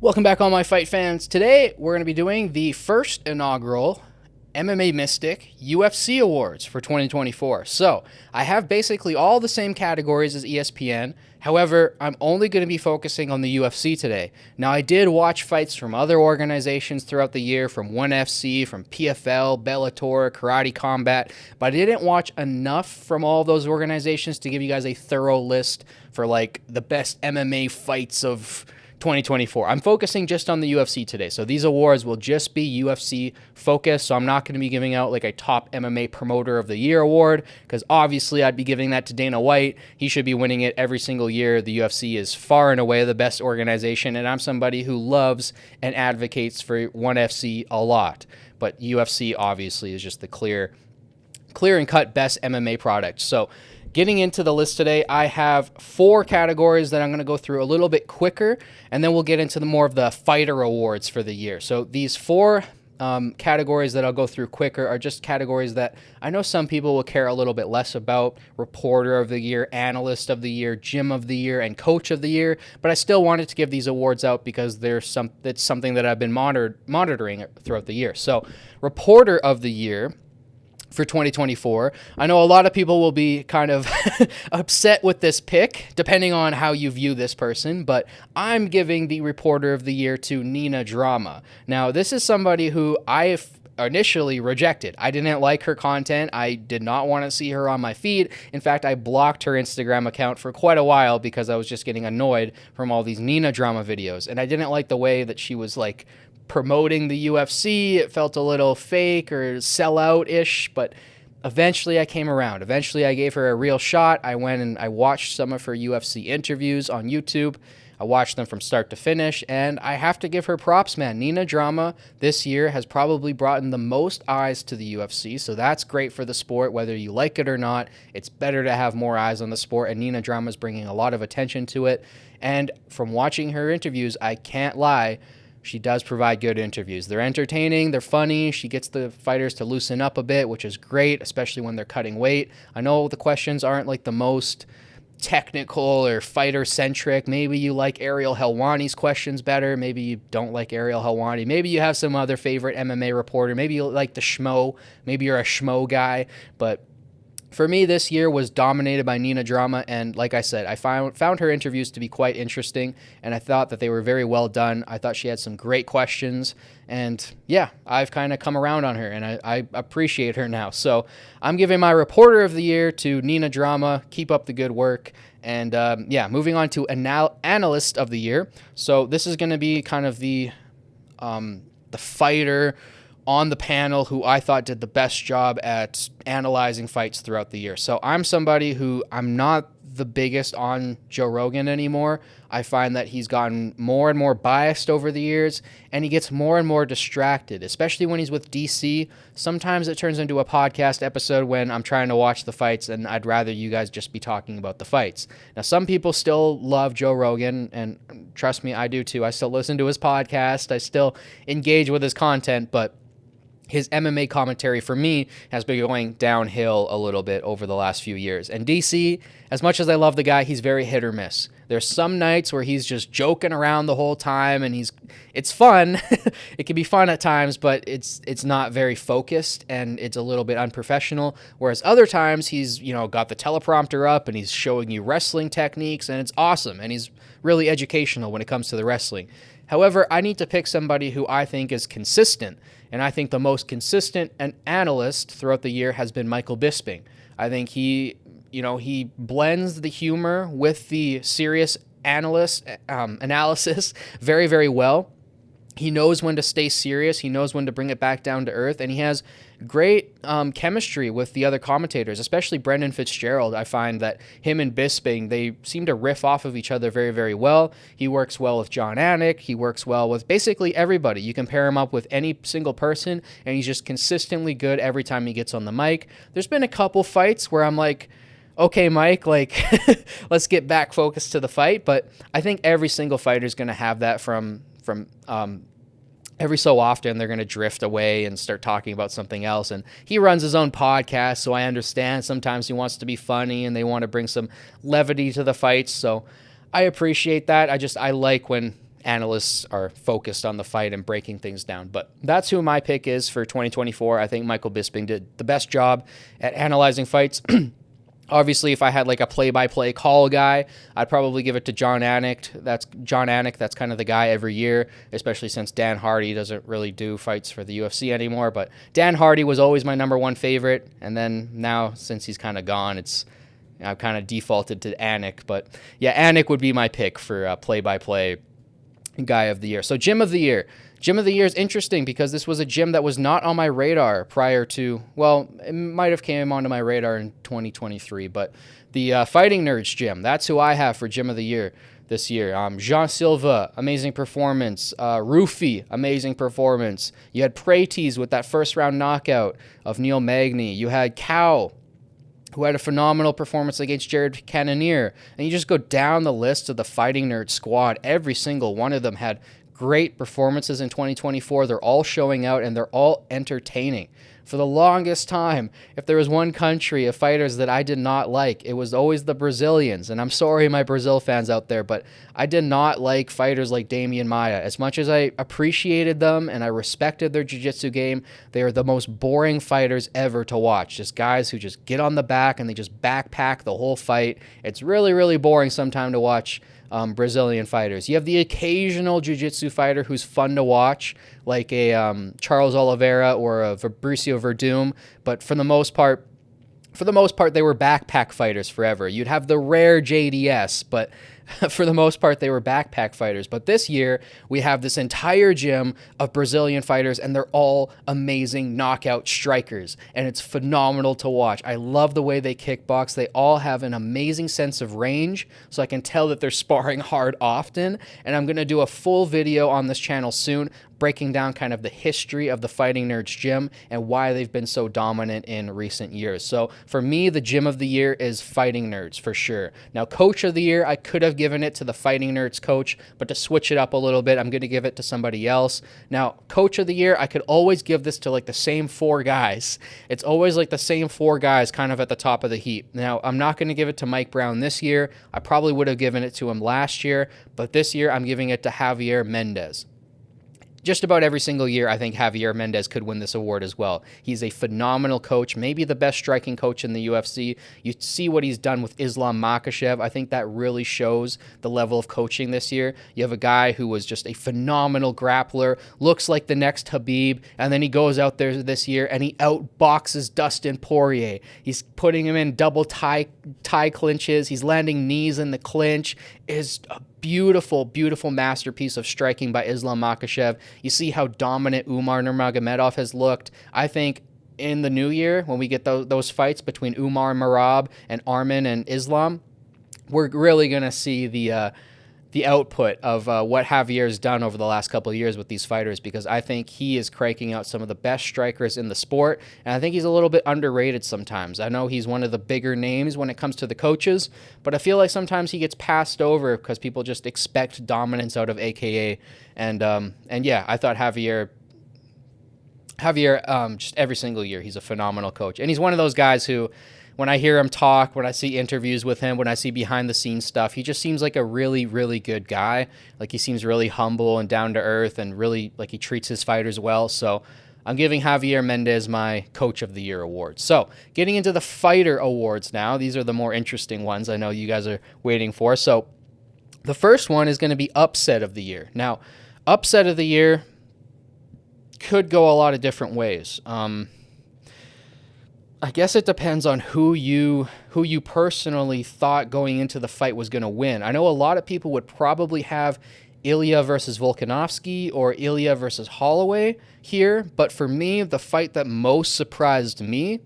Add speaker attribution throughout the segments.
Speaker 1: Welcome back, all my fight fans. Today, we're going to be doing the first inaugural MMA Mystic UFC Awards for 2024. So, I have basically all the same categories as ESPN. However, I'm only going to be focusing on the UFC today. Now, I did watch fights from other organizations throughout the year, from ONE FC, from PFL, Bellator, Karate Combat, but I didn't watch enough from all those organizations to give you guys a thorough list for like the best MMA fights of 2024. I'm focusing just on the UFC today. So these awards will just be UFC focused. So I'm not going to be giving out like a top MMA promoter of the year award, because obviously I'd be giving that to Dana White. He should be winning it every single year. The UFC is far and away the best organization, and I'm somebody who loves and advocates for ONE FC a lot. But UFC obviously is just the clear and cut best MMA product. So getting into the list today, I have 4 categories that I'm going to go through a little bit quicker, and then we'll get into more of the fighter awards for the year. So these 4 categories that I'll go through quicker are just categories that I know some people will care a little bit less about: reporter of the year, analyst of the year, gym of the year, and coach of the year. But I still wanted to give these awards out because it's something that I've been monitoring throughout the year. So reporter of the year for 2024. I know a lot of people will be kind of upset with this pick, depending on how you view this person, but I'm giving the reporter of the year to Nina Drama. Now, this is somebody who I initially rejected. I didn't like her content. I did not want to see her on my feed. In fact, I blocked her Instagram account for quite a while because I was just getting annoyed from all these Nina Drama videos, and I didn't like the way that she was like promoting the UFC. It felt a little fake or sellout-ish, but eventually I came around. Eventually I gave her a real shot. I went and I watched some of her UFC interviews on YouTube. I watched them from start to finish, and I have to give her props, man. Nina Drama this year has probably brought in the most eyes to the UFC, so that's great for the sport, whether you like it or not. It's better to have more eyes on the sport, and Nina Drama is bringing a lot of attention to it. And from watching her interviews, I can't lie, she does provide good interviews. They're entertaining, they're funny. She gets the fighters to loosen up a bit, which is great, especially when they're cutting weight. I know the questions aren't like the most technical or fighter-centric. Maybe you like Ariel Helwani's questions better. Maybe you don't like Ariel Helwani. Maybe you have some other favorite MMA reporter. Maybe you like the schmo. Maybe you're a schmo guy. But for me, this year was dominated by Nina Drama, and like I said, I found her interviews to be quite interesting, and I thought that they were very well done. I thought she had some great questions, and yeah, I've kind of come around on her, and I appreciate her now. So I'm giving my reporter of the year to Nina Drama. Keep up the good work. And yeah, moving on to analyst of the year. So this is going to be kind of the fighter on the panel who I thought did the best job at analyzing fights throughout the year. So I'm somebody who, I'm not the biggest on Joe Rogan anymore. I find that he's gotten more and more biased over the years, and he gets more and more distracted, especially when he's with DC. Sometimes it turns into a podcast episode when I'm trying to watch the fights, and I'd rather you guys just be talking about the fights. Now, some people still love Joe Rogan, and trust me, I do too. I still listen to his podcast. I still engage with his content, but his MMA commentary for me has been going downhill a little bit over the last few years. And DC, as much as I love the guy, he's very hit or miss. There's some nights where he's just joking around the whole time, and it's fun. It can be fun at times, but it's not very focused, and it's a little bit unprofessional. Whereas other times he's, got the teleprompter up and he's showing you wrestling techniques, and it's awesome, and he's really educational when it comes to the wrestling. However, I need to pick somebody who I think is consistent, and I think the most consistent analyst throughout the year has been Michael Bisping. I think he blends the humor with the serious analysis very, very well. He knows when to stay serious. He knows when to bring it back down to earth. And he has great chemistry with the other commentators, especially Brendan Fitzgerald. I find that him and Bisping, they seem to riff off of each other very, very well. He works well with John Anik. He works well with basically everybody. You can pair him up with any single person, and he's just consistently good every time he gets on the mic. There's been a couple fights where I'm like, okay, Mike, let's get back focused to the fight. But I think every single fighter is going to have that from every so often. They're going to drift away and start talking about something else. And he runs his own podcast, so I understand sometimes he wants to be funny and they want to bring some levity to the fights. So I appreciate that. I like when analysts are focused on the fight and breaking things down. But that's who my pick is for 2024. I think Michael Bisping did the best job at analyzing fights. Obviously, if I had like a play-by-play call guy, I'd probably give it to John Anik. That's kind of the guy every year, especially since Dan Hardy doesn't really do fights for the UFC anymore. But Dan Hardy was always my number one favorite, and then now since he's kind of gone, I've kind of defaulted to Anik. But yeah, Anik would be my pick for play-by-play guy of the year. So gym of the year. Gym of the year is interesting because this was a gym that was not on my radar prior to, well, it might have came onto my radar in 2023, but the Fighting Nerds gym, that's who I have for gym of the year this year. Jean Silva, amazing performance. Rufy, amazing performance. You had Prates with that first round knockout of Neil Magny. You had Cow, who had a phenomenal performance against Jared Cannonier. And you just go down the list of the Fighting Nerd squad. Every single one of them had great performances in 2024. They're all showing out, and they're all entertaining. For the longest time, if there was one country of fighters that I did not like, it was always the Brazilians. And I'm sorry, my Brazil fans out there, but I did not like fighters like Damian Maia. As much as I appreciated them and I respected their jiu-jitsu game, they are the most boring fighters ever to watch. Just guys who just get on the back and they just backpack the whole fight. It's really, really boring sometimes to watch Brazilian fighters. You have the occasional jiu-jitsu fighter who's fun to watch, like a Charles Oliveira or a Fabricio Verdum, but for the most part, they were backpack fighters forever. You'd have the rare JDS, but for the most part, they were backpack fighters. But this year, we have this entire gym of Brazilian fighters, and they're all amazing knockout strikers, and it's phenomenal to watch. I love the way they kickbox. They all have an amazing sense of range, so I can tell that they're sparring hard often, and I'm going to do a full video on this channel soon breaking down kind of the history of the Fighting Nerds gym and why they've been so dominant in recent years. So for me, the gym of the year is Fighting Nerds for sure. Now, coach of the year, I could have given it to the Fighting Nerds coach, but to switch it up a little bit, I'm going to give it to somebody else. Now, coach of the year, I could always give this to like the same four guys. It's always like the same four guys kind of at the top of the heap. Now, I'm not going to give it to Mike Brown this year. I probably would have given it to him last year, but this year I'm giving it to Javier Mendez. Just about every single year, I think Javier Mendez could win this award as well. He's a phenomenal coach, maybe the best striking coach in the UFC. You see what he's done with Islam Makhachev. I think that really shows the level of coaching this year. You have a guy who was just a phenomenal grappler, looks like the next Khabib, and then he goes out there this year and he outboxes Dustin Poirier. He's putting him in double tie clinches. He's landing knees in the clinch. Is a beautiful, beautiful masterpiece of striking by Islam Makhachev. You see how dominant Umar Nurmagomedov has looked. I think in the new year, when we get those fights between Umar Marab and Arman and Islam, we're really going to see the output of what Javier's done over the last couple of years with these fighters, because I think he is cranking out some of the best strikers in the sport, and I think he's a little bit underrated sometimes. I know he's one of the bigger names when it comes to the coaches, but I feel like sometimes he gets passed over because people just expect dominance out of AKA, and yeah, I thought Javier, just every single year, he's a phenomenal coach, and he's one of those guys who, when I hear him talk, when I see interviews with him, when I see behind-the-scenes stuff, he just seems like a really, really good guy. Like, he seems really humble and down-to-earth and really, like, he treats his fighters well. So I'm giving Javier Mendez my Coach of the Year award. So getting into the Fighter Awards now. These are the more interesting ones I know you guys are waiting for. So the first one is going to be Upset of the Year. Now, Upset of the Year could go a lot of different ways. I guess it depends on who you personally thought going into the fight was going to win. I know a lot of people would probably have Ilya versus Volkanovski or Ilya versus Holloway here, but for me, the fight that most surprised me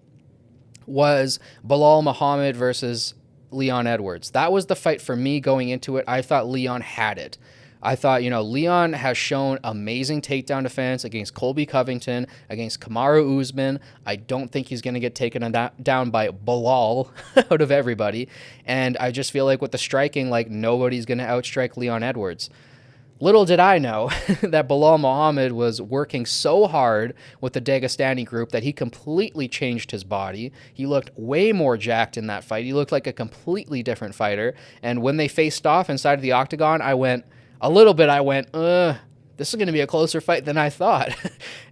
Speaker 1: was Bilal Muhammad versus Leon Edwards. That was the fight for me going into it. I thought Leon had it. I thought, Leon has shown amazing takedown defense against Colby Covington, against Kamaru Usman. I don't think he's going to get taken down by Bilal out of everybody. And I just feel like with the striking, like nobody's going to outstrike Leon Edwards. Little did I know that Bilal Muhammad was working so hard with the Dagestani group that he completely changed his body. He looked way more jacked in that fight. He looked like a completely different fighter. And when they faced off inside of the octagon, I went, a little bit I went, this is going to be a closer fight than I thought.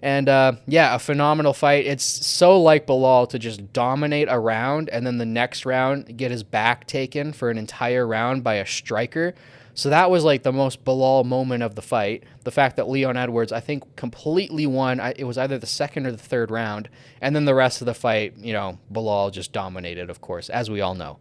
Speaker 1: And yeah, a phenomenal fight. It's so like Bilal to just dominate a round and then the next round get his back taken for an entire round by a striker. So that was like the most Bilal moment of the fight. The fact that Leon Edwards, I think, completely won. It was either the second or the third round. And then the rest of the fight, you know, Bilal just dominated, of course, as we all know.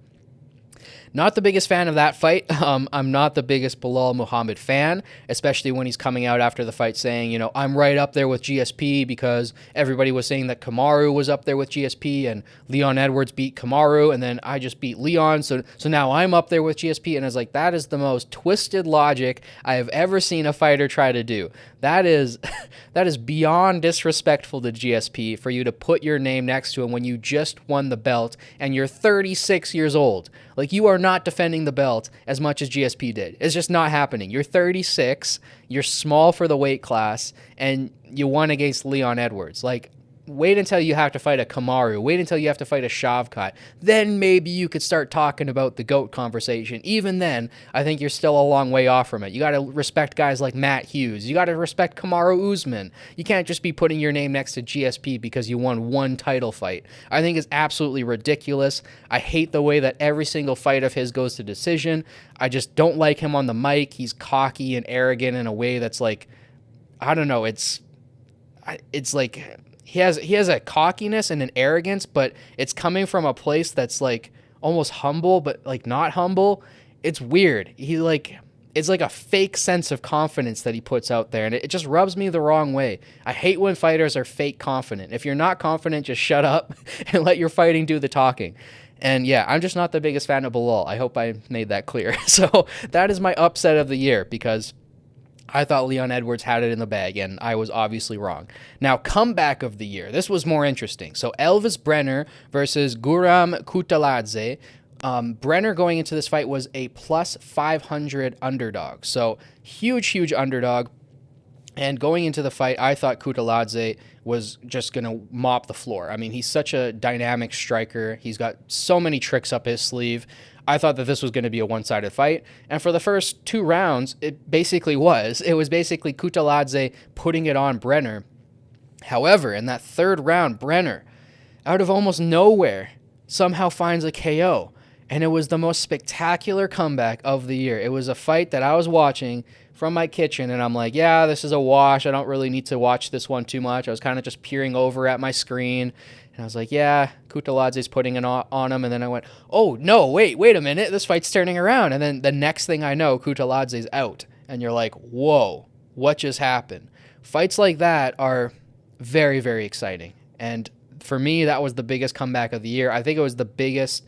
Speaker 1: Not the biggest fan of that fight. I'm not the biggest Bilal Muhammad fan, especially when he's coming out after the fight saying, you know, I'm right up there with GSP because everybody was saying that Kamaru was up there with GSP and Leon Edwards beat Kamaru and then I just beat Leon. So now I'm up there with GSP. And I was like, that is the most twisted logic I have ever seen a fighter try to do. That is beyond disrespectful to GSP for you to put your name next to him when you just won the belt and you're 36 years old. Like, you are not defending the belt as much as GSP did. It's just not happening. You're 36, you're small for the weight class, and you won against Leon Edwards. Like, wait until you have to fight a Kamaru. Wait until you have to fight a Shavkat. Then maybe you could start talking about the GOAT conversation. Even then, I think you're still a long way off from it. You got to respect guys like Matt Hughes. You got to respect Kamaru Usman. You can't just be putting your name next to GSP because you won one title fight. I think it's absolutely ridiculous. I hate the way that every single fight of his goes to decision. I just don't like him on the mic. He's cocky and arrogant in a way that's like, I don't know, it's like he has a cockiness and an arrogance, but it's coming from a place that's like almost humble, but like not humble. It's weird. It's like a fake sense of confidence that he puts out there, and it just rubs me the wrong way. I hate when fighters are fake confident. If you're not confident, just shut up and let your fighting do the talking. And yeah, I'm just not the biggest fan of Bilal. I hope I made that clear. So that is my upset of the year because I thought Leon Edwards had it in the bag, and I was obviously wrong. Now, comeback of the year. This was more interesting. So Elvis Brenner versus Guram Kutaladze. Brenner going into this fight was a plus 500 underdog. So huge underdog. And going into the fight, I thought Kutaladze was just going to mop the floor. I mean, he's such a dynamic striker. He's got so many tricks up his sleeve. I thought that this was going to be a one-sided fight. And for the first two rounds, it basically was. It was basically Kutaladze putting it on Brenner. However, in that third round, Brenner, out of almost nowhere, somehow finds a KO. And it was the most spectacular comeback of the year. It was a fight that I was watching from my kitchen, and I'm like, yeah, this is a wash. I don't really need to watch this one too much. I was kind of just peering over at my screen, and I was like, yeah, Kutaladze's putting it on him. And then I went, oh, no, wait a minute. This fight's turning around. And then the next thing I know, Kutaladze's out. And you're like, whoa, what just happened? Fights like that are very, very exciting. And for me, that was the biggest comeback of the year. I think it was the biggest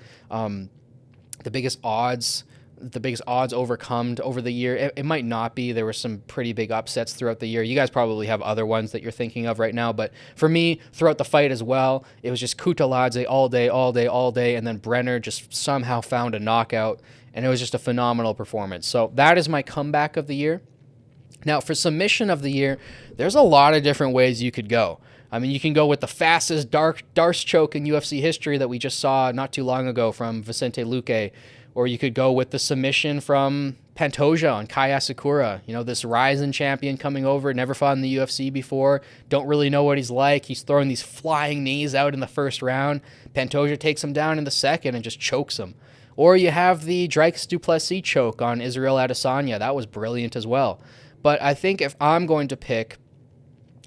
Speaker 1: odds overcome over the year. It might not be. There were some pretty big upsets throughout the year. You guys probably have other ones that you're thinking of right now, but for me, throughout the fight as well, it was just Kutaladze all day, and then Brenner just somehow found a knockout, and it was just a phenomenal performance. So that is my comeback of the year. Now, for submission of the year, there's a lot of different ways you could go. I mean, you can go with the fastest Darce choke in UFC history that we just saw not too long ago from Vicente Luque, or you could go with the submission from Pantoja on Kai Asakura. You know, this Ryzen champion coming over, never fought in the UFC before, don't really know what he's like. He's throwing these flying knees out in the first round. Pantoja takes him down in the second and just chokes him. Or you have the Dricus du Plessis choke on Israel Adesanya. That was brilliant as well. But I think if I'm going to pick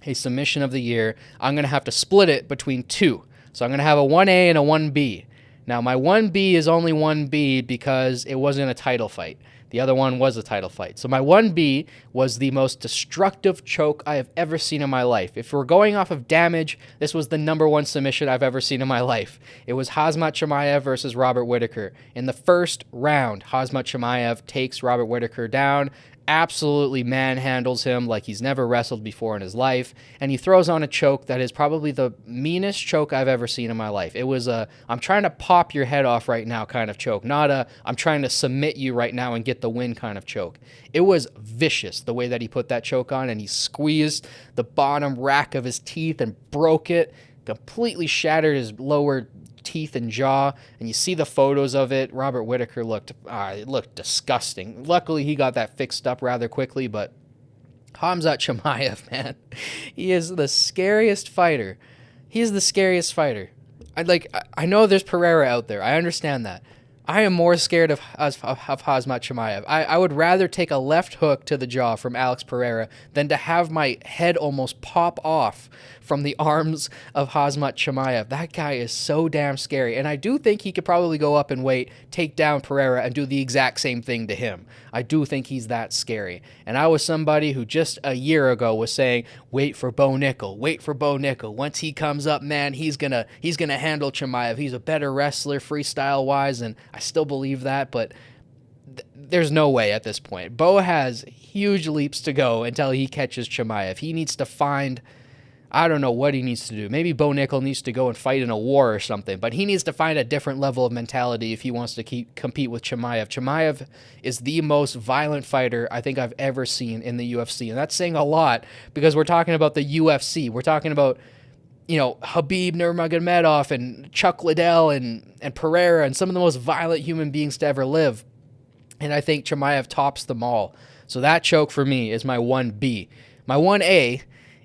Speaker 1: a submission of the year, I'm going to have to split it between two. So I'm going to have a 1A and a 1B. Now, my 1B is only 1B because it wasn't a title fight. The other one was a title fight. So my 1B was the most destructive choke I have ever seen in my life. If we're going off of damage, this was the number one submission I've ever seen in my life. It was Khamzat Chimaev versus Robert Whittaker. In the first round, Khamzat Chimaev takes Robert Whittaker down, absolutely manhandles him like he's never wrestled before in his life, and he throws on a choke that is probably the meanest choke I've ever seen in my life. It was a I'm trying to pop your head off right now kind of choke, not a I'm trying to submit you right now and get the win kind of choke. It was vicious the way that he put that choke on, and he squeezed the bottom rack of his teeth and broke it, completely shattered his lower teeth and jaw, and you see the photos of it. Robert Whittaker it looked disgusting. Luckily, he got that fixed up rather quickly, but Khamzat Chimaev, man, he is the scariest fighter. He is the scariest fighter. I know there's Pereira out there. I understand that. I am more scared of Khamzat Chimaev. I would rather take a left hook to the jaw from Alex Pereira than to have my head almost pop off from the arms of Khamzat Chimaev. That guy is so damn scary. And I do think he could probably go up in weight, take down Pereira, and do the exact same thing to him. I do think he's that scary. And I was somebody who just a year ago was saying, wait for Bo Nickel, wait for Bo Nickel. Once he comes up, man, he's gonna handle Chimaev. He's a better wrestler freestyle-wise, and I still believe that, but there's no way at this point. Bo has huge leaps to go until he catches Chimaev. He needs to find, I don't know what he needs to do. Maybe Bo Nickel needs to go and fight in a war or something, but he needs to find a different level of mentality if he wants to compete with Chimaev. Chimaev is the most violent fighter I think I've ever seen in the UFC, and that's saying a lot because we're talking about the UFC. We're talking about, Khabib Nurmagomedov and Chuck Liddell and Pereira and some of the most violent human beings to ever live. And I think Chimaev tops them all. So that choke for me is my 1B. My 1A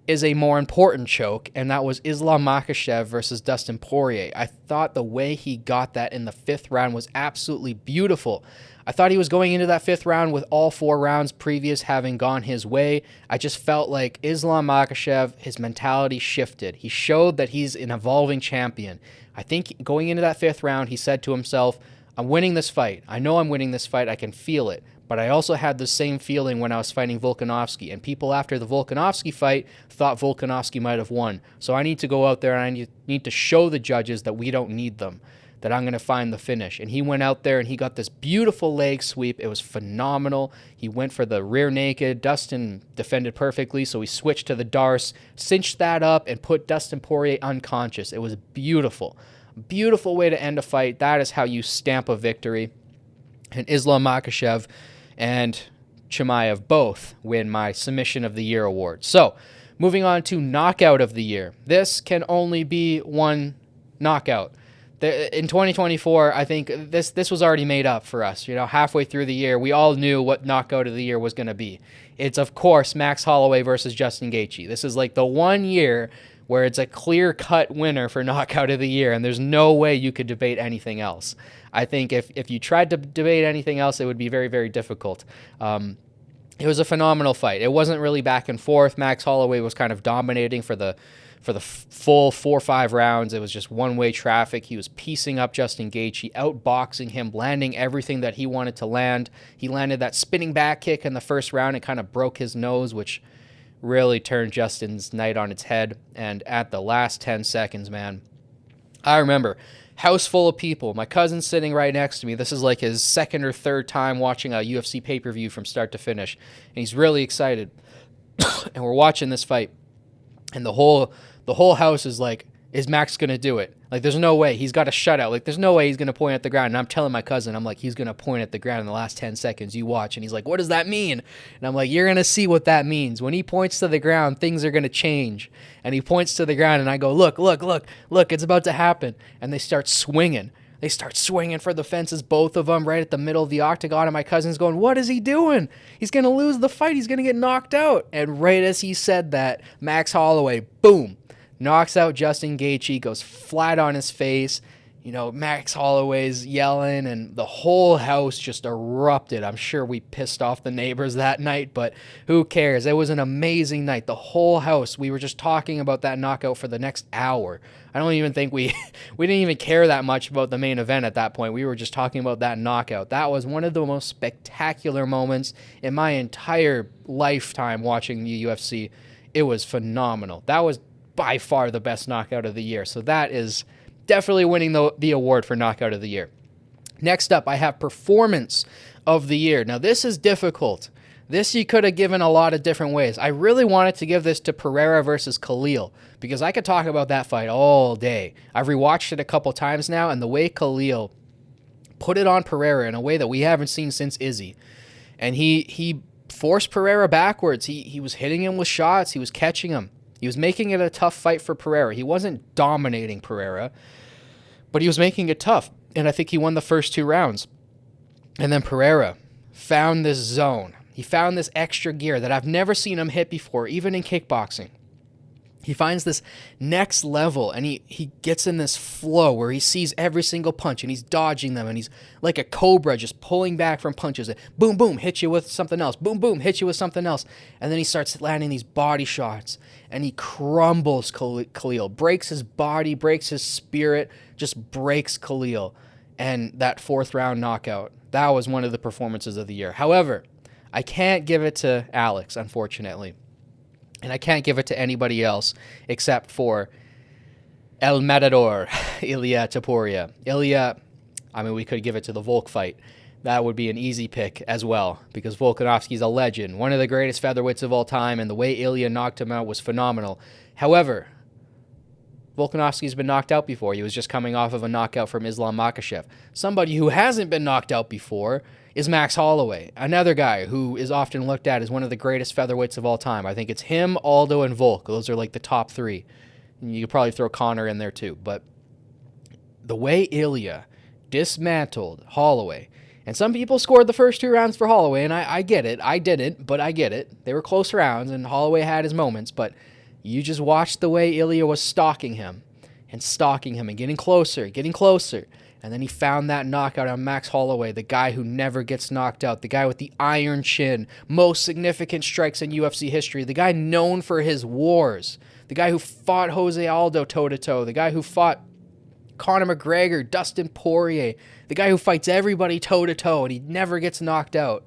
Speaker 1: is a more important choke, and that was Islam Makhachev versus Dustin Poirier. I thought the way he got that in the 5th round was absolutely beautiful. I thought he was going into that 5th round with all 4 rounds previous having gone his way. I just felt like Islam Makhachev, his mentality shifted. He showed that he's an evolving champion. I think going into that 5th round, he said to himself, I'm winning this fight. I know I'm winning this fight. I can feel it. But I also had the same feeling when I was fighting Volkanovski, and people after the Volkanovski fight thought Volkanovski might have won. So I need to go out there and I need to show the judges that we don't need them, that I'm going to find the finish. And he went out there and he got this beautiful leg sweep. It was phenomenal. He went for the rear naked. Dustin defended perfectly, so he switched to the Darce, cinched that up, and put Dustin Poirier unconscious. It was beautiful. Beautiful way to end a fight. That is how you stamp a victory. And Islam Makhachev and Chimaev both win my Submission of the Year award. So, moving on to Knockout of the Year. This can only be one knockout. In 2024, I think this was already made up for us. Halfway through the year, we all knew what Knockout of the Year was going to be. It's, of course, Max Holloway versus Justin Gaethje. This is like the one year where it's a clear-cut winner for Knockout of the Year, and there's no way you could debate anything else. I think if you tried to debate anything else, it would be very, very difficult. It was a phenomenal fight. It wasn't really back and forth. Max Holloway was kind of dominating for the full 4-5 rounds. It was just one-way traffic. He was piecing up Justin Gaethje, outboxing him, landing everything that he wanted to land. He landed that spinning back kick in the first round and kind of broke his nose, which really turned Justin's night on its head. And at the last 10 seconds, man, I remember, house full of people. My cousin's sitting right next to me. This is like his 2nd or 3rd time watching a UFC pay-per-view from start to finish. And he's really excited. And we're watching this fight. And the whole house is like, is Max going to do it? Like, there's no way. He's got a shutout. Like, there's no way he's going to point at the ground. And I'm telling my cousin, I'm like, he's going to point at the ground in the last 10 seconds. You watch. And he's like, what does that mean? And I'm like, you're going to see what that means. When he points to the ground, things are going to change. And he points to the ground, and I go, look, it's about to happen. And they start swinging. They start swinging for the fences, both of them, right at the middle of the octagon. And my cousin's going, what is he doing? He's going to lose the fight. He's going to get knocked out. And right as he said that, Max Holloway, boom, knocks out Justin Gaethje, goes flat on his face. Max Holloway's yelling, and the whole house just erupted. I'm sure we pissed off the neighbors that night, but who cares? It was an amazing night. The whole house, we were just talking about that knockout for the next hour. I don't even think we didn't even care that much about the main event at that point. We were just talking about that knockout. That was one of the most spectacular moments in my entire lifetime watching the UFC. It was phenomenal. That was by far the best knockout of the year. So that is definitely winning the award for Knockout of the Year. Next up, I have Performance of the Year. Now, this is difficult. This you could have given a lot of different ways. I really wanted to give this to Pereira versus Khalil because I could talk about that fight all day. I've rewatched it a couple times now, and the way Khalil put it on Pereira in a way that we haven't seen since Izzy. And he forced Pereira backwards. He was hitting him with shots. He was catching him. He was making it a tough fight for Pereira. He wasn't dominating Pereira, but he was making it tough. And I think he won the first 2 rounds. And then Pereira found this zone. He found this extra gear that I've never seen him hit before, even in kickboxing. He finds this next level, and he gets in this flow where he sees every single punch, and he's dodging them, and he's like a cobra just pulling back from punches. Boom, boom, hit you with something else. Boom, boom, hit you with something else. And then he starts landing these body shots, and he crumbles Khalil, breaks his body, breaks his spirit, just breaks Khalil. And that 4th round knockout, that was one of the performances of the year. However, I can't give it to Alex, unfortunately. And I can't give it to anybody else except for El Matador, Ilia Topuria. Ilia, I mean, we could give it to the Volk fight. That would be an easy pick as well, because Volkanovski's a legend, one of the greatest featherweights of all time, and the way Ilia knocked him out was phenomenal. However, Volkanovski's been knocked out before. He was just coming off of a knockout from Islam Makhachev. Somebody who hasn't been knocked out before is Max Holloway, another guy who is often looked at as one of the greatest featherweights of all time. I think it's him, Aldo, and Volk. Those are like the top 3. And you could probably throw Conor in there too. But the way Ilia dismantled Holloway, and some people scored the first 2 rounds for Holloway, and I get it. I didn't, but I get it. They were close rounds, and Holloway had his moments, but you just watched the way Ilia was stalking him and getting closer, And then he found that knockout on Max Holloway, the guy who never gets knocked out, the guy with the iron chin, most significant strikes in UFC history, the guy known for his wars, the guy who fought Jose Aldo toe-to-toe, the guy who fought Conor McGregor, Dustin Poirier, the guy who fights everybody toe-to-toe and he never gets knocked out.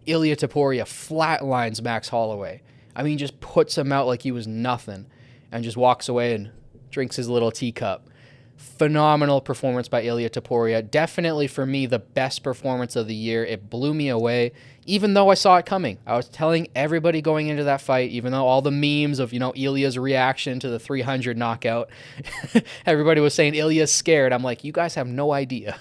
Speaker 1: Ilia Topuria flatlines Max Holloway. I mean, just puts him out like he was nothing and just walks away and drinks his little teacup. Phenomenal performance by Ilia Topuria. Definitely, for me, the best performance of the year. It blew me away, even though I saw it coming. I was telling everybody going into that fight, even though all the memes of, Ilia's reaction to the 300 knockout, everybody was saying Ilia's scared. I'm like, you guys have no idea.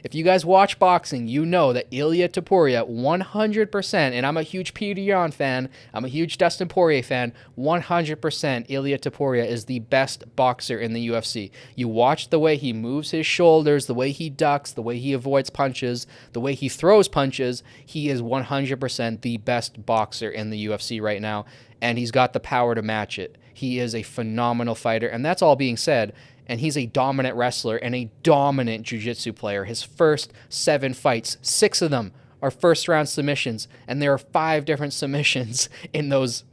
Speaker 1: If you guys watch boxing, you know that Ilia Topuria, 100%, and I'm a huge Peter Yan fan, I'm a huge Dustin Poirier fan, 100% Ilia Topuria is the best boxer in the UFC. You watch the way he moves his shoulders, the way he ducks, the way he avoids punches, the way he throws punches, he is 100% the best boxer in the UFC right now, and he's got the power to match it. He is a phenomenal fighter, and that's all being said, and he's a dominant wrestler and a dominant jiu-jitsu player. His first 7 fights, 6 of them are first-round submissions, and there are 5 different submissions in those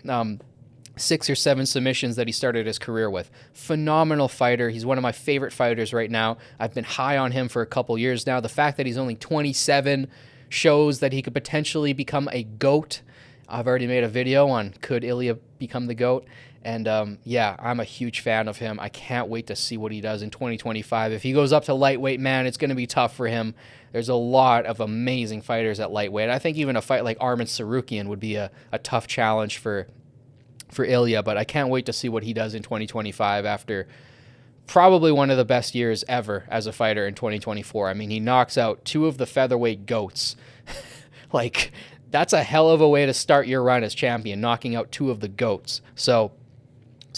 Speaker 1: 6 or 7 submissions that he started his career with. Phenomenal fighter. He's one of my favorite fighters right now. I've been high on him for a couple years now. The fact that he's only 27 shows that he could potentially become a GOAT. I've already made a video on could Ilia become the GOAT. And yeah, I'm a huge fan of him. I can't wait to see what he does in 2025. If he goes up to lightweight, man, it's going to be tough for him. There's a lot of amazing fighters at lightweight. I think even a fight like Arman Tsarukyan would be a tough challenge for Ilia, but I can't wait to see what he does in 2025 after probably one of the best years ever as a fighter in 2024. I mean, he knocks out 2 of the featherweight GOATs. Like, that's a hell of a way to start your run as champion, knocking out 2 of the GOATs. So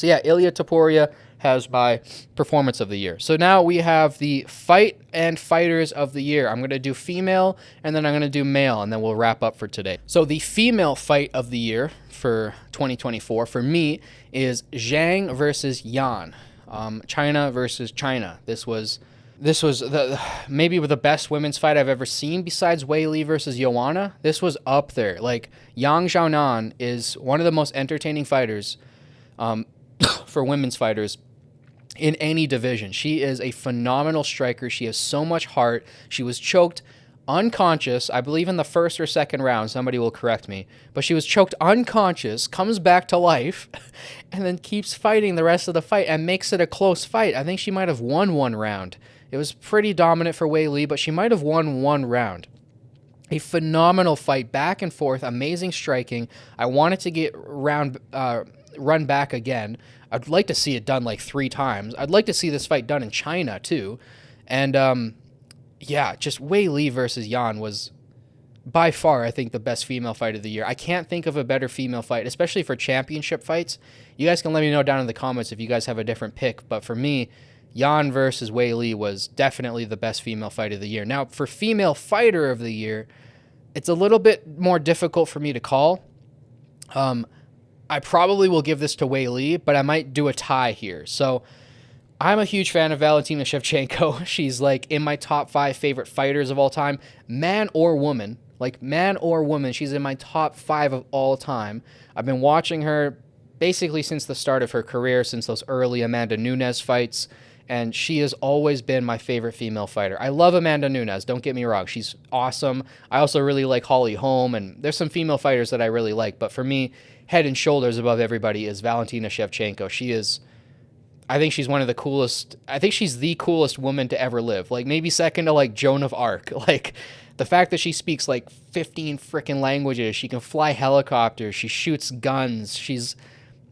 Speaker 1: yeah, Ilia Topuria has my performance of the year. So now we have the fight and fighters of the year. I'm going to do female, and then I'm going to do male, and then we'll wrap up for today. So the female fight of the year for 2024 for me is Zhang versus Yan. China versus China. This was maybe the best women's fight I've ever seen besides Wei Li versus Joanna. This was up there. Like, Yang Xiaonan is one of the most entertaining fighters for women's fighters in any division. She is a phenomenal striker. She has so much heart. She was choked unconscious, I believe in the first or second round, somebody will correct me, but she was choked unconscious, comes back to life, and then keeps fighting the rest of the fight and makes it a close fight. I think she might have won 1 round. It was pretty dominant for Wei Li, but she might have won 1 round. A phenomenal fight, back and forth, amazing striking. I wanted to get run back again. I'd like to see it done like 3 times. I'd like to see this fight done in China too. And yeah, just Wei Li versus Yan was by far, I think, the best female fight of the year. I can't think of a better female fight, especially for championship fights. You guys can let me know down in the comments if you guys have a different pick. But for me, Yan versus Wei Li was definitely the best female fight of the year. Now, for female fighter of the year, it's a little bit more difficult for me to call. I probably will give this to Wei Li, but I might do a tie here. So I'm a huge fan of Valentina Shevchenko. She's like in my top 5 favorite fighters of all time, man or woman. Like man or woman, she's in my top 5 of all time. I've been watching her basically since the start of her career, since those early Amanda Nunes fights, and she has always been my favorite female fighter. I love Amanda Nunes, don't get me wrong. She's awesome. I also really like Holly Holm, and there's some female fighters that I really like, but for me, head and shoulders above everybody is Valentina Shevchenko. I think she's one of the coolest. I think she's the coolest woman to ever live. Like maybe second to like Joan of Arc. Like the fact that she speaks like 15 freaking languages, she can fly helicopters, she shoots guns. She's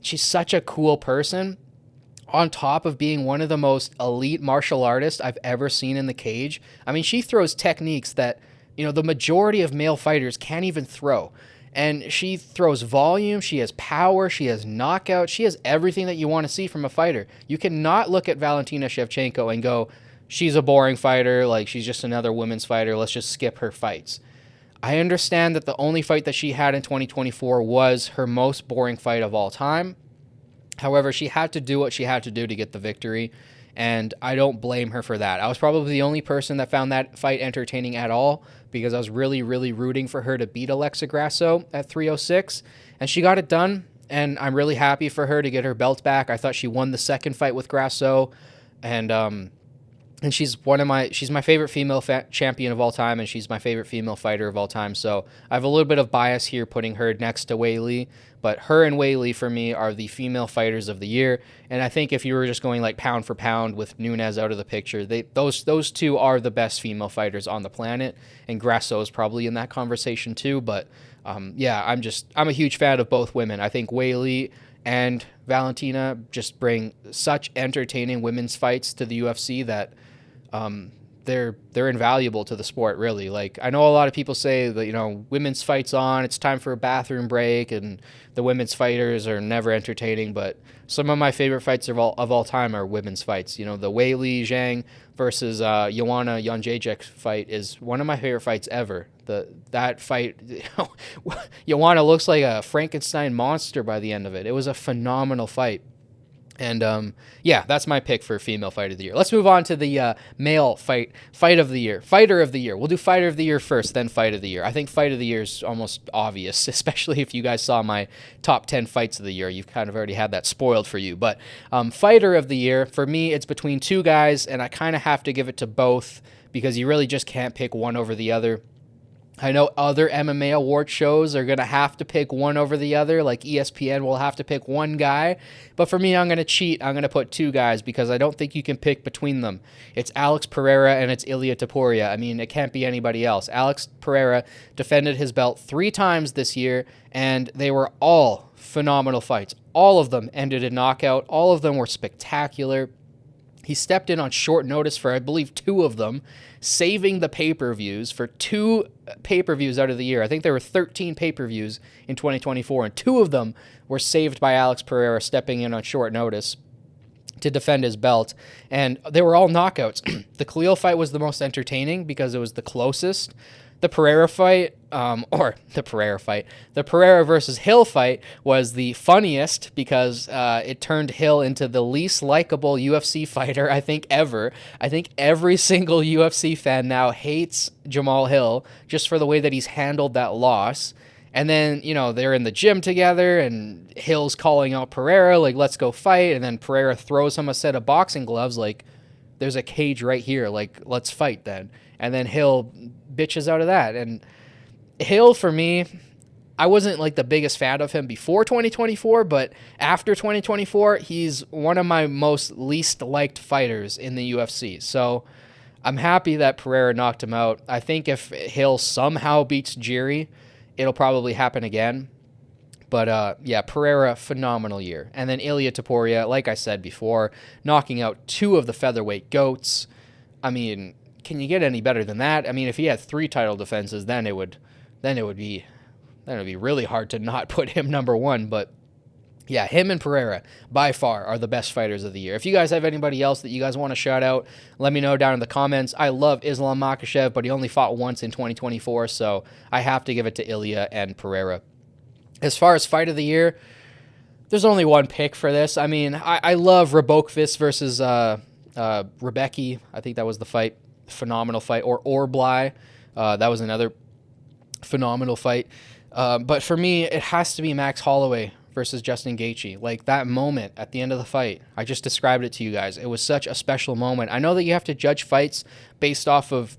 Speaker 1: such a cool person. On top of being one of the most elite martial artists I've ever seen in the cage. I mean, she throws techniques that, the majority of male fighters can't even throw. And she throws volume, she has power, she has knockout, she has everything that you want to see from a fighter. You cannot look at Valentina Shevchenko and go, she's a boring fighter, like she's just another women's fighter, let's just skip her fights. I understand that the only fight that she had in 2024 was her most boring fight of all time. However, she had to do what she had to do to get the victory, and I don't blame her for that. I was probably the only person that found that fight entertaining at all because I was really, really rooting for her to beat Alexa Grasso at 306, and she got it done, and I'm really happy for her to get her belt back. I thought she won the second fight with Grasso, and she's she's my favorite female champion of all time, and she's my favorite female fighter of all time. So I have a little bit of bias here putting her next to Wei Li, but her and Wei Li for me are the female fighters of the year. And I think if you were just going like pound for pound with Nunes out of the picture, those two are the best female fighters on the planet. And Grasso is probably in that conversation too. But I'm a huge fan of both women. I think Wei Li and Valentina just bring such entertaining women's fights to the UFC that they're invaluable to the sport, really. Like, I know a lot of people say that, women's fights on, it's time for a bathroom break, and the women's fighters are never entertaining, but some of my favorite fights of all time are women's fights. The Wei Li Zhang versus Joanna Jędrzejczyk fight is one of my favorite fights ever. That fight, Joanna looks like a Frankenstein monster by the end of it. It was a phenomenal fight. And that's my pick for female fight of the year. Let's move on to the male fight of the year. Fighter of the year. We'll do fighter of the year first, then fight of the year. I think fight of the year is almost obvious, especially if you guys saw my top 10 fights of the year. You've kind of already had that spoiled for you. But fighter of the year, for me, it's between two guys, and I kind of have to give it to both because you really just can't pick one over the other. I know other MMA award shows are going to have to pick one over the other, like ESPN will have to pick one guy. But for me, I'm going to cheat. I'm going to put two guys because I don't think you can pick between them. It's Alex Pereira and it's Ilia Topuria. I mean, it can't be anybody else. Alex Pereira defended his belt 3 times this year, and they were all phenomenal fights. All of them ended in knockout. All of them were spectacular. He stepped in on short notice for, I believe, 2 of them, saving the pay-per-views for 2 pay-per-views out of the year. I think there were 13 pay-per-views in 2024, and 2 of them were saved by Alex Pereira stepping in on short notice to defend his belt. And they were all knockouts. The Khalil fight was the most entertaining because it was the closest. The Pereira versus Hill fight was the funniest because it turned Hill into the least likable UFC fighter I think ever. I think every single UFC fan now hates Jamal Hill just for the way that he's handled that loss. And then, they're in the gym together and Hill's calling out Pereira, like, let's go fight. And then Pereira throws him a set of boxing gloves, like, there's a cage right here, like, let's fight then. And then Hill bitches out of that. And Hill, for me, I wasn't like the biggest fan of him before 2024, but after 2024, he's one of my most least liked fighters in the UFC. So I'm happy that Pereira knocked him out. I think if Hill somehow beats Jiri, it'll probably happen again. But Pereira, phenomenal year. And then Ilia Topuria, like I said before, knocking out 2 of the featherweight GOATs. I mean, can you get any better than that? I mean, if he had 3 title defenses, then it would be really hard to not put him number 1. But Yeah, him and Pereira by far are the best fighters of the year. If you guys have anybody else that you guys want to shout out, let me know down in the comments. I love Islam Makhachev, but he only fought once in 2024, so I have to give it to Ilya and Pereira. As far as fight of the year, there's only one pick for this. I mean, I love Rabokvis versus Rebecki. I think that was the fight. Phenomenal fight. Or Orbly. That was another phenomenal fight. But for me, it has to be Max Holloway versus Justin Gaethje. Like, that moment at the end of the fight, I just described it to you guys. It was such a special moment. I know that you have to judge fights based off of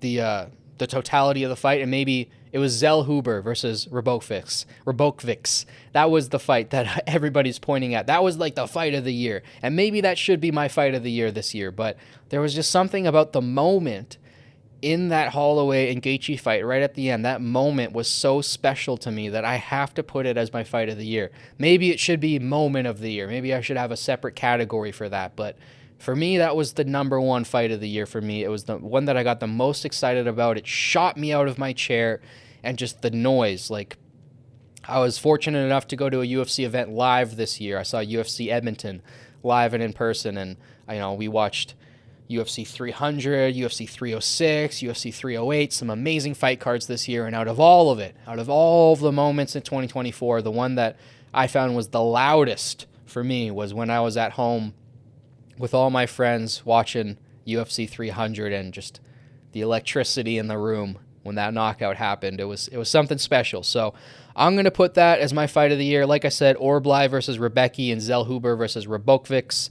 Speaker 1: the totality of the fight, and maybe it was Zell Huber versus Rabokvix. That was the fight that everybody's pointing at. That was like the fight of the year, and maybe that should be my fight of the year this year. But there was just something about the moment in that Holloway and Gaethje fight right at the end. That moment was so special to me that I have to put it as my fight of the year. Maybe it should be moment of the year. Maybe I should have a separate category for that. But for me, that was the number one fight of the year for me. It was the one that I got the most excited about. It shot me out of my chair, and just the noise. Like, I was fortunate enough to go to a UFC event live this year. I saw UFC Edmonton live and in person, and we watched UFC 300, UFC 306, UFC 308, some amazing fight cards this year. And out of all of the moments in 2024, the one that I found was the loudest for me was when I was at home with all my friends watching UFC 300, and just the electricity in the room when that knockout happened. It was something special. So I'm going to put that as my fight of the year. Like I said, Orbly versus Rebecki and Zell Huber versus Rabokvix.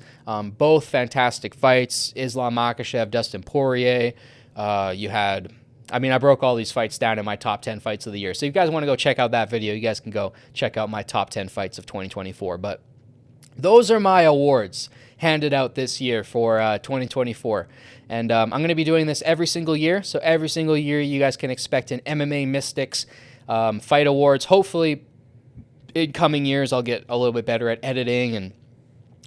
Speaker 1: Both fantastic fights. Islam Makhachev, Dustin Poirier. I broke all these fights down in my top 10 fights of the year. So if you guys want to go check out that video, you guys can go check out my top 10 fights of 2024. But those are my awards handed out this year for 2024. And I'm going to be doing this every single year. So every single year, you guys can expect an MMA Mystics fight awards. Hopefully, in coming years, I'll get a little bit better at editing, and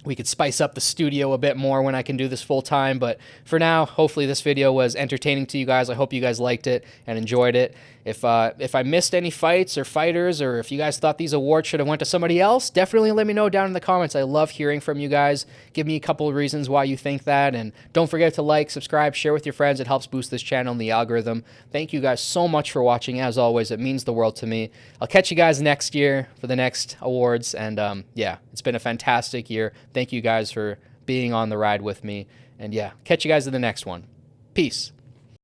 Speaker 1: we could spice up the studio a bit more when I can do this full time. But for now, hopefully this video was entertaining to you guys. I hope you guys liked it and enjoyed it. If I missed any fights or fighters, or if you guys thought these awards should have went to somebody else, definitely let me know down in the comments. I love hearing from you guys. Give me a couple of reasons why you think that. And don't forget to like, subscribe, share with your friends. It helps boost this channel and the algorithm. Thank you guys so much for watching. As always, it means the world to me. I'll catch you guys next year for the next awards. And yeah, it's been a fantastic year. Thank you guys for being on the ride with me. And yeah, catch you guys in the next one. Peace.